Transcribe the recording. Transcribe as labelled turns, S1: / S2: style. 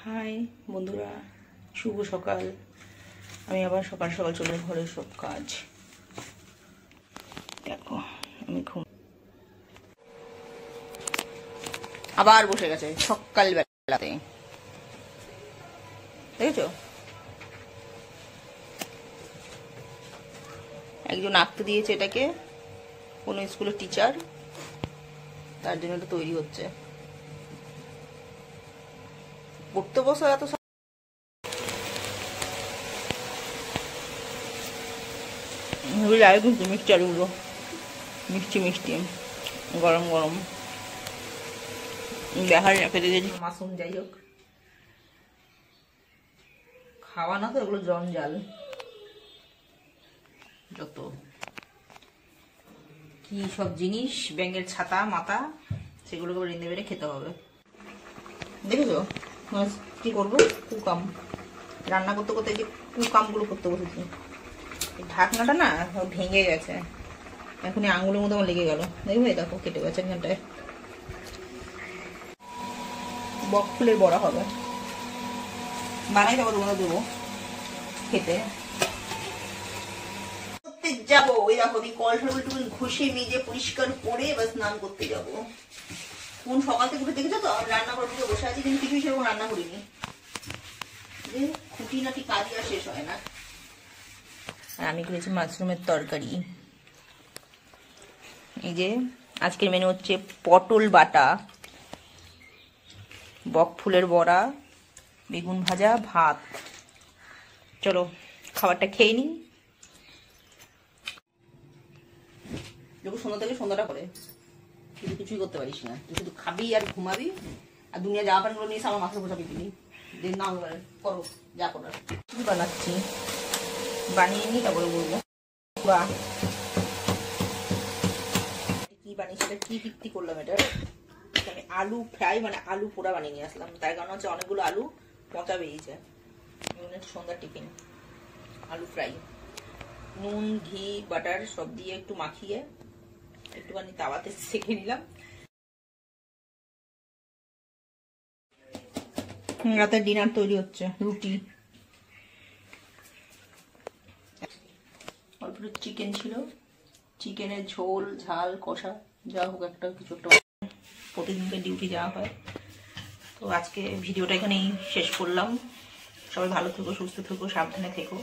S1: High বন্ধুরা, শুভ সকাল। আমি আবার সকাল সকাল চলে ঘরের সব কাজ। দেখো আমি আবার বসে গেছে সকাল বেলাতে, দেখেছো? একজন আঁকতে দিয়েছে এটাকে, কোনো স্কুলের টিচার, তার জন্য এটা তৈরি হচ্ছে। পড়তে বসে এত কিন্তু মিষ্টি আলুগুলো মিষ্টি মিষ্টি গরম গরম দেখার রেখে দিয়েছি মাশরুম। যাই হোক, খাওয়া না তো এগুলো জঞ্জাল, যত কি সব জিনিস, ব্যাঙের ছাতা মাথা, সেগুলোকে রেঁধে বেড়ে খেতে হবে। দেখেছো কি করবো? কুকাম রান্না করতে করতে যে কুকামগুলো করতে বসেছি। ঢাকনাটা না ভেঙে গেছে, এখন আঙুলের মতো আমার লেগে গেল। দেখবে দেখো কেটে গেছে এখানটায়। বক ফুলের বড়া হবে, বানাই দেবো, তোমাদের দেবো খেতে। যাবো ওই দেখো আমি কলটা ঘষে মেজে পরিষ্কার করে এবার স্নান করতে যাবো। কোন সকাল থেকে উঠে দেখেছো তো রান্না করে বসে আছি, কিন্তু কিছুই সেরকম রান্না করিনি। যে খুঁটিনাটি কাজই আর শেষ হয় না। আর আমি করেছি মাশরুমের তরকারি। এই যে আজকের মেনু হচ্ছে পটল বাটা, বক ফুলের বড়া, বেগুন ভাজা, ভাত। চলো খাবারটা খেয়ে নিই। যখন সন্ধ্যা থেকে সন্ধ্যাটা করে কিন্তু কিছুই করতে পারিস না, তুই শুধু খাবি আর ঘুমাবি আর দুনিয়া জামা প্যান্টগুলো নিয়ে আমার মাথায় বোঝাবি দিবি। দিন না করো যা করার। কি বানাচ্ছি বানিয়ে নি, তারপরে বলবো। বাহ কি বানিয়েছি, এটা কি তৃপ্তি করলাম। এটা আমি আলু ফ্রাই মানে আলু পোড়া বানিয়ে নিয়ে আসলাম, তার কারণ হচ্ছে অনেকগুলো আলু পচা বেরিয়েছে। সন্ধ্যার টিফিন আলু ফ্রাই, নুন ঘি বাটার সব দিয়ে একটু মাখিয়ে একটুখানি তাওয়াতে সেঁকে নিলাম। রাতের ডিনার তৈরি হচ্ছে, রুটি, অল্প চিকেন ছিল, চিকেনের ঝোল ঝাল কষা, যা হোক একটা কিছু একটা। প্রতিদিনকার ডিউটি যাওয়া হয়। তো আজকে ভিডিওটা এখানেই শেষ করলাম। সবাই ভালো থেকো, সুস্থ থেকো, সাবধানে থেকো।